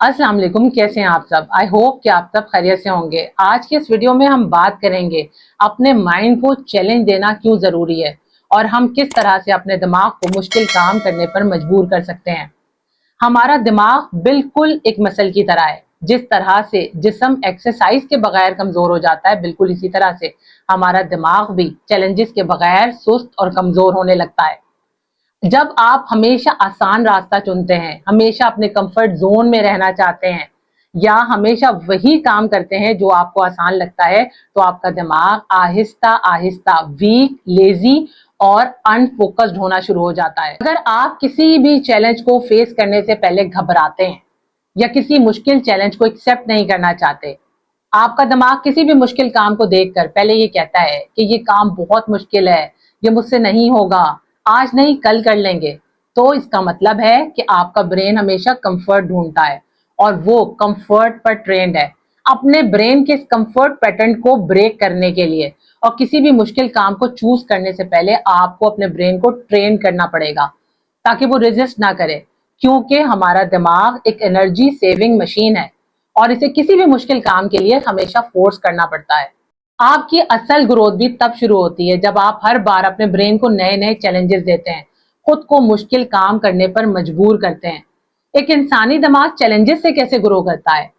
अस्सलाम वालेकुम, कैसे हैं आप सब। आई होप कि आप सब खैरियत से होंगे। आज के इस वीडियो में हम बात करेंगे अपने माइंड को चैलेंज देना क्यों ज़रूरी है और हम किस तरह से अपने दिमाग को मुश्किल काम करने पर मजबूर कर सकते हैं। हमारा दिमाग बिल्कुल एक मसल की तरह है। जिस तरह से जिस्म एक्सरसाइज के बगैर कमज़ोर हो जाता है, बिल्कुल इसी तरह से हमारा दिमाग भी चैलेंजेस के बगैर सुस्त और कमज़ोर होने लगता है। जब आप हमेशा आसान रास्ता चुनते हैं, हमेशा अपने कंफर्ट जोन में रहना चाहते हैं या हमेशा वही काम करते हैं जो आपको आसान लगता है, तो आपका दिमाग आहिस्ता आहिस्ता वीक, लेजी और अनफोकस्ड होना शुरू हो जाता है। अगर आप किसी भी चैलेंज को फेस करने से पहले घबराते हैं या किसी मुश्किल चैलेंज को एक्सेप्ट नहीं करना चाहते, आपका दिमाग किसी भी मुश्किल काम को देखकर पहले ये कहता है कि ये काम बहुत मुश्किल है, ये मुझसे नहीं होगा, आज नहीं कल कर लेंगे। तो इसका मतलब है कि आपका ब्रेन हमेशा कंफर्ट ढूंढता है और वो कंफर्ट पर ट्रेंड है। अपने ब्रेन के इस कंफर्ट पैटर्न को ब्रेक करने के लिए और किसी भी मुश्किल काम को चूज करने से पहले आपको अपने ब्रेन को ट्रेन करना पड़ेगा ताकि वो रेजिस्ट ना करे, क्योंकि हमारा दिमाग एक एनर्जी सेविंग मशीन है और इसे किसी भी मुश्किल काम के लिए हमेशा फोर्स करना पड़ता है। आपकी असल ग्रोथ भी तब शुरू होती है जब आप हर बार अपने ब्रेन को नए नए चैलेंजेस देते हैं, खुद को मुश्किल काम करने पर मजबूर करते हैं। एक इंसानी दिमाग चैलेंजेस से कैसे ग्रो करता है?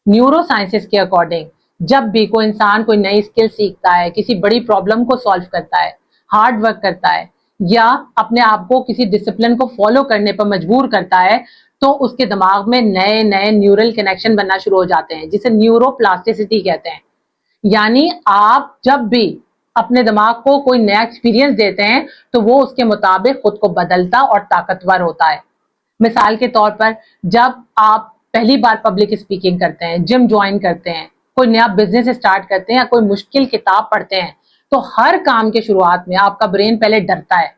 न्यूरो साइंसेस के अकॉर्डिंग जब भी कोई इंसान कोई नई स्किल सीखता है, किसी बड़ी प्रॉब्लम को सॉल्व करता है, हार्ड वर्क करता है या अपने आप को किसी डिसिप्लिन को फॉलो करने पर मजबूर करता है, तो उसके दिमाग में नए नए न्यूरल कनेक्शन बनना शुरू हो जाते हैं, जिसे न्यूरोप्लास्टिसिटी कहते हैं। यानी आप जब भी अपने दिमाग को कोई नया एक्सपीरियंस देते हैं तो वो उसके मुताबिक खुद को बदलता और ताकतवर होता है। मिसाल के तौर पर, जब आप पहली बार पब्लिक स्पीकिंग करते हैं, जिम ज्वाइन करते हैं, कोई नया बिजनेस स्टार्ट करते हैं या कोई मुश्किल किताब पढ़ते हैं, तो हर काम के शुरुआत में आपका ब्रेन पहले डरता है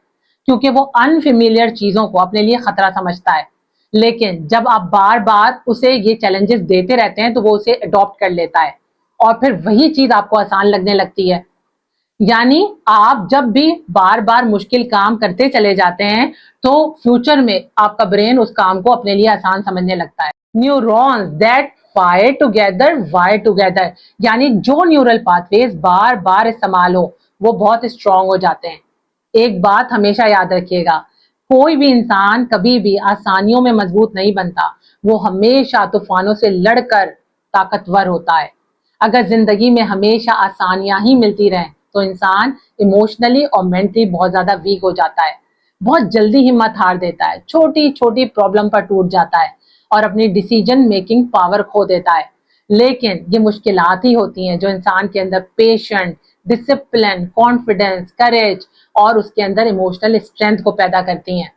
क्योंकि वो अनफेमिलियर चीजों को अपने लिए खतरा समझता है। लेकिन जब आप बार बार उसे ये चैलेंजेस देते रहते हैं तो वो उसे अडॉप्ट कर लेता है और फिर वही चीज आपको आसान लगने लगती है। यानी आप जब भी बार बार मुश्किल काम करते चले जाते हैं तो फ्यूचर में आपका ब्रेन उस काम को अपने लिए आसान समझने लगता है। Neurons that fire together wire together, यानी जो न्यूरल पाथवेज बार बार इस्तेमाल हो वो बहुत स्ट्रांग हो जाते हैं। एक बात हमेशा याद रखिएगा, कोई भी इंसान कभी भी आसानियों में मजबूत नहीं बनता, वो हमेशा तूफानों से लड़कर ताकतवर होता है। अगर जिंदगी में हमेशा आसानियां ही मिलती रहें तो इंसान इमोशनली और मेंटली बहुत ज्यादा वीक हो जाता है, बहुत जल्दी हिम्मत हार देता है, छोटी छोटी प्रॉब्लम पर टूट जाता है और अपनी डिसीजन मेकिंग पावर खो देता है। लेकिन ये मुश्किलात ही होती हैं जो इंसान के अंदर पेशेंट, डिसिप्लिन, कॉन्फिडेंस, करेज और उसके अंदर इमोशनल स्ट्रेंथ को पैदा करती हैं।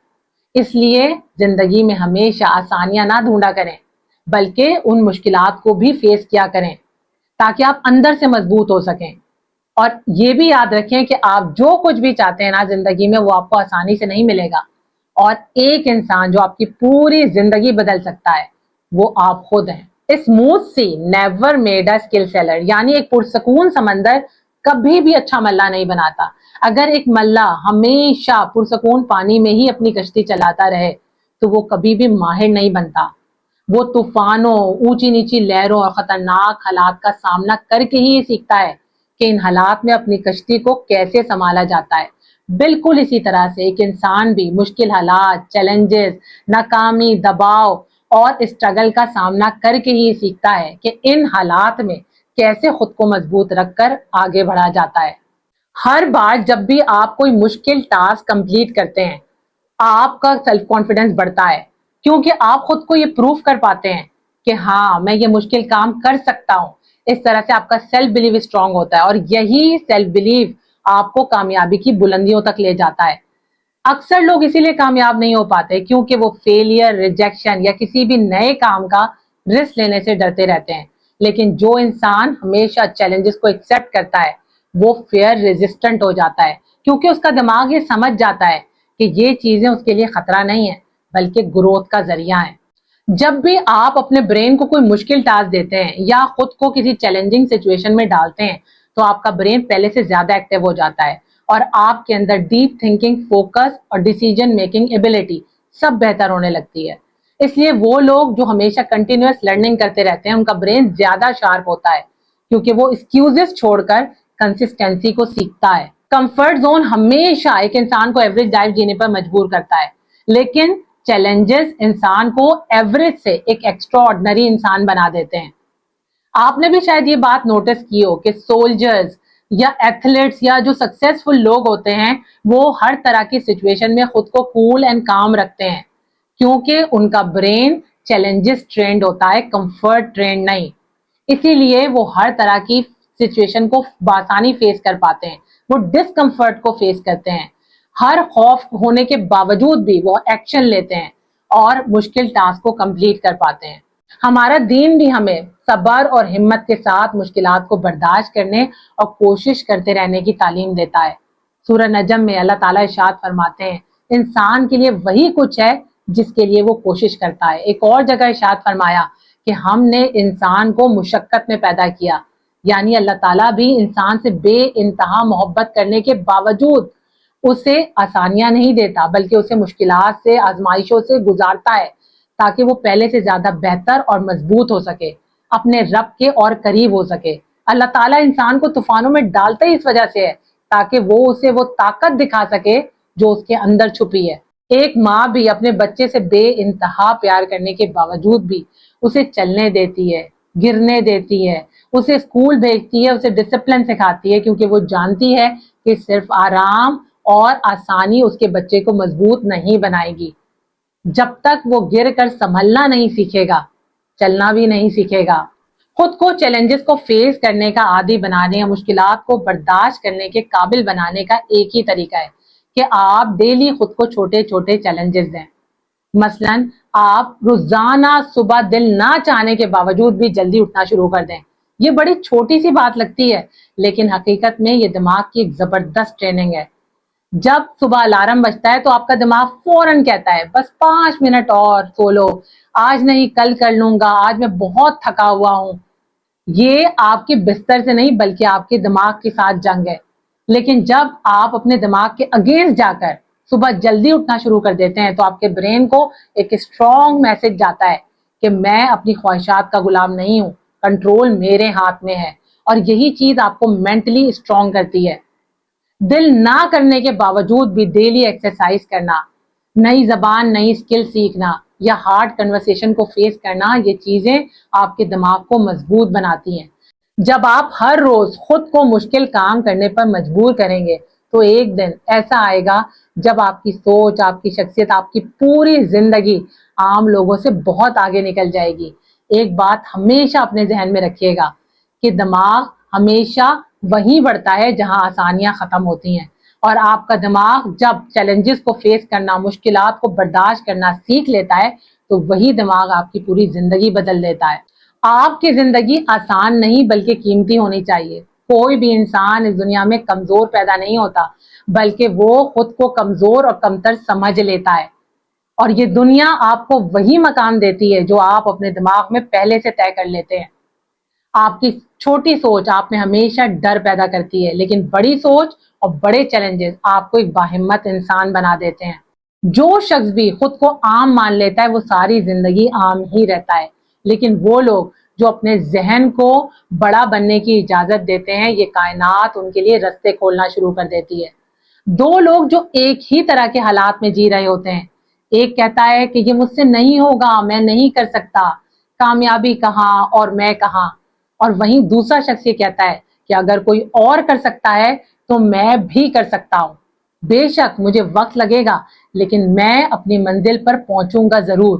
इसलिए जिंदगी में हमेशा आसानियां ना ढूंढा करें, बल्कि उन मुश्किलात को भी फेस किया करें ताकि आप अंदर से मजबूत हो सकें। और ये भी याद रखें कि आप जो कुछ भी चाहते हैं ना जिंदगी में, वो आपको आसानी से नहीं मिलेगा। और एक इंसान जो आपकी पूरी जिंदगी बदल सकता है वो आप खुद हैं। Smooth sea never made a skill sailor, यानी एक पुरसकून समंदर कभी भी अच्छा मल्ला नहीं बनाता। अगर एक मल्ला हमेशा पुरसकून पानी में ही अपनी कश्ती चलाता रहे तो वो कभी भी माहिर नहीं बनता। वो तूफानों, ऊंची नीची लहरों और खतरनाक हालात का सामना करके ही ये सीखता है कि इन हालात में अपनी कश्ती को कैसे संभाला जाता है। बिल्कुल इसी तरह से एक इंसान भी मुश्किल हालात, चैलेंजेस, नाकामी, दबाव और स्ट्रगल का सामना करके ही सीखता है कि इन हालात में कैसे खुद को मजबूत रखकर आगे बढ़ा जाता है। हर बार जब भी आप कोई मुश्किल टास्क कंप्लीट करते हैं, आपका सेल्फ कॉन्फिडेंस बढ़ता है क्योंकि आप खुद को ये प्रूफ कर पाते हैं कि हाँ, मैं ये मुश्किल काम कर सकता हूँ। इस तरह से आपका सेल्फ बिलीव स्ट्रांग होता है और यही सेल्फ बिलीव आपको कामयाबी की बुलंदियों तक ले जाता है। अक्सर लोग इसीलिए कामयाब नहीं हो पाते क्योंकि वो फेलियर, रिजेक्शन या किसी भी नए काम का रिस्क लेने से डरते रहते हैं। लेकिन जो इंसान हमेशा चैलेंजेस को एक्सेप्ट करता है वो फेयर रेजिस्टेंट हो जाता है क्योंकि उसका दिमाग ये समझ जाता है कि ये चीजें उसके लिए खतरा नहीं है बल्कि ग्रोथ का जरिया है। जब भी आप अपने ब्रेन को कोई मुश्किल टास्क देते हैं या खुद को किसी चैलेंजिंग सिचुएशन में डालते हैं तो आपका ब्रेन पहले से ज्यादा एक्टिव हो जाता है और आपके अंदर डीप थिंकिंग, फोकस और डिसीजन मेकिंग एबिलिटी सब बेहतर होने लगती है। اس لیے وہ لوگ جو ہمیشہ کنٹینیوس لرننگ کرتے رہتے ہیں ان کا برین زیادہ شارپ ہوتا ہے کیونکہ وہ ایکسکیوزز چھوڑ کر کنسسٹنسی کو سیکھتا ہے. کمفرٹ زون ہمیشہ ایک انسان کو ایوریج لائف جینے پر مجبور کرتا ہے لیکن چیلنجز انسان کو ایوریج سے ایک ایکسٹرا آرڈنری انسان بنا دیتے ہیں. آپ نے بھی شاید یہ بات نوٹس کی ہو کہ سولجرز یا ایتھلیٹس یا جو سکسیسفل لوگ ہوتے ہیں وہ ہر طرح کی سچویشن میں خود کو کول اینڈ کام رکھتے ہیں کیونکہ ان کا برین چیلنجز ٹرینڈ ہوتا ہے, کمفرٹ ٹرینڈ نہیں. اسی لیے وہ ہر طرح کی سچویشن کو بآسانی فیس کر پاتے ہیں, وہ ڈسکمفرٹ کو فیس کرتے ہیں, ہر خوف ہونے کے باوجود بھی وہ ایکشن لیتے ہیں اور مشکل ٹاسک کو کمپلیٹ کر پاتے ہیں. ہمارا دین بھی ہمیں صبر اور ہمت کے ساتھ مشکلات کو برداشت کرنے اور کوشش کرتے رہنے کی تعلیم دیتا ہے. سورہ نجم میں اللہ تعالیٰ ارشاد فرماتے ہیں انسان کے لیے وہی کچھ ہے جس کے لیے وہ کوشش کرتا ہے. ایک اور جگہ ارشاد فرمایا کہ ہم نے انسان کو مشقت میں پیدا کیا, یعنی اللہ تعالیٰ بھی انسان سے بے انتہا محبت کرنے کے باوجود اسے آسانیاں نہیں دیتا بلکہ اسے مشکلات سے, آزمائشوں سے گزارتا ہے تاکہ وہ پہلے سے زیادہ بہتر اور مضبوط ہو سکے, اپنے رب کے اور قریب ہو سکے. اللہ تعالیٰ انسان کو طوفانوں میں ڈالتا ہی اس وجہ سے ہے تاکہ وہ اسے وہ طاقت دکھا سکے جو اس کے اندر چھپی ہے. ایک ماں بھی اپنے بچے سے بے انتہا پیار کرنے کے باوجود بھی اسے چلنے دیتی ہے, گرنے دیتی ہے, اسے اسکول بھیجتی ہے, اسے ڈسپلن سکھاتی ہے کیونکہ وہ جانتی ہے کہ صرف آرام اور آسانی اس کے بچے کو مضبوط نہیں بنائے گی. جب تک وہ گر کر سنبھلنا نہیں سیکھے گا چلنا بھی نہیں سیکھے گا. خود کو چیلنجز کو فیس کرنے کا عادی بنانے یا مشکلات کو برداشت کرنے کے قابل بنانے کا ایک ہی طریقہ ہے کہ آپ ڈیلی خود کو چھوٹے چھوٹے چیلنجز دیں. مثلاً آپ روزانہ صبح دل نہ چاہنے کے باوجود بھی جلدی اٹھنا شروع کر دیں. یہ بڑی چھوٹی سی بات لگتی ہے لیکن حقیقت میں یہ دماغ کی ایک زبردست ٹریننگ ہے. جب صبح الارم بجتا ہے تو آپ کا دماغ فوراً کہتا ہے بس 5 منٹ اور سو لو, آج نہیں کل کر لوں گا, آج میں بہت تھکا ہوا ہوں. یہ آپ کے بستر سے نہیں بلکہ آپ کے دماغ کے ساتھ جنگ ہے. لیکن جب آپ اپنے دماغ کے اگینسٹ جا کر صبح جلدی اٹھنا شروع کر دیتے ہیں تو آپ کے برین کو ایک اسٹرانگ میسج جاتا ہے کہ میں اپنی خواہشات کا غلام نہیں ہوں, کنٹرول میرے ہاتھ میں ہے. اور یہی چیز آپ کو مینٹلی اسٹرانگ کرتی ہے. دل نہ کرنے کے باوجود بھی ڈیلی ایکسرسائز کرنا, نئی زبان, نئی اسکل سیکھنا یا ہارڈ کنورسیشن کو فیس کرنا, یہ چیزیں آپ کے دماغ کو مضبوط بناتی ہیں. جب آپ ہر روز خود کو مشکل کام کرنے پر مجبور کریں گے تو ایک دن ایسا آئے گا جب آپ کی سوچ, آپ کی شخصیت, آپ کی پوری زندگی عام لوگوں سے بہت آگے نکل جائے گی. ایک بات ہمیشہ اپنے ذہن میں رکھیے گا کہ دماغ ہمیشہ وہیں بڑھتا ہے جہاں آسانیاں ختم ہوتی ہیں, اور آپ کا دماغ جب چیلنجز کو فیس کرنا, مشکلات کو برداشت کرنا سیکھ لیتا ہے تو وہی دماغ آپ کی پوری زندگی بدل دیتا ہے. آپ کی زندگی آسان نہیں بلکہ قیمتی ہونی چاہیے. کوئی بھی انسان اس دنیا میں کمزور پیدا نہیں ہوتا بلکہ وہ خود کو کمزور اور کمتر سمجھ لیتا ہے, اور یہ دنیا آپ کو وہی مقام دیتی ہے جو آپ اپنے دماغ میں پہلے سے طے کر لیتے ہیں. آپ کی چھوٹی سوچ آپ میں ہمیشہ ڈر پیدا کرتی ہے لیکن بڑی سوچ اور بڑے چیلنجز آپ کو ایک باہمت انسان بنا دیتے ہیں. جو شخص بھی خود کو عام مان لیتا ہے وہ ساری زندگی عام ہی رہتا ہے, لیکن وہ لوگ جو اپنے ذہن کو بڑا بننے کی اجازت دیتے ہیں یہ کائنات ان کے لیے رستے کھولنا شروع کر دیتی ہے. دو لوگ جو ایک ہی طرح کے حالات میں جی رہے ہوتے ہیں, ایک کہتا ہے کہ یہ مجھ سے نہیں ہوگا, میں نہیں کر سکتا, کامیابی کہاں اور میں کہاں, اور وہیں دوسرا شخص یہ کہتا ہے کہ اگر کوئی اور کر سکتا ہے تو میں بھی کر سکتا ہوں. بے شک مجھے وقت لگے گا لیکن میں اپنی منزل پر پہنچوں گا ضرور,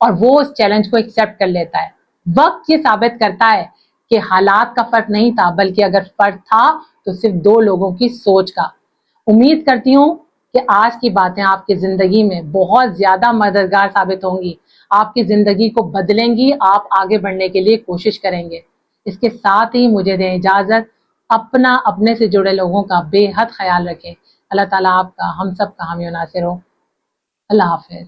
اور وہ اس چیلنج کو ایکسیپٹ کر لیتا ہے. وقت یہ ثابت کرتا ہے کہ حالات کا فرق نہیں تھا بلکہ اگر فرق تھا تو صرف دو لوگوں کی سوچ کا. امید کرتی ہوں کہ آج کی باتیں آپ کی زندگی میں بہت زیادہ مددگار ثابت ہوں گی, آپ کی زندگی کو بدلیں گی, آپ آگے بڑھنے کے لیے کوشش کریں گے. اس کے ساتھ ہی مجھے دیں اجازت, اپنے سے جڑے لوگوں کا بے حد خیال رکھیں. اللہ تعالیٰ آپ کا, ہم سب کا حامی و ناصر ہو. اللہ حافظ.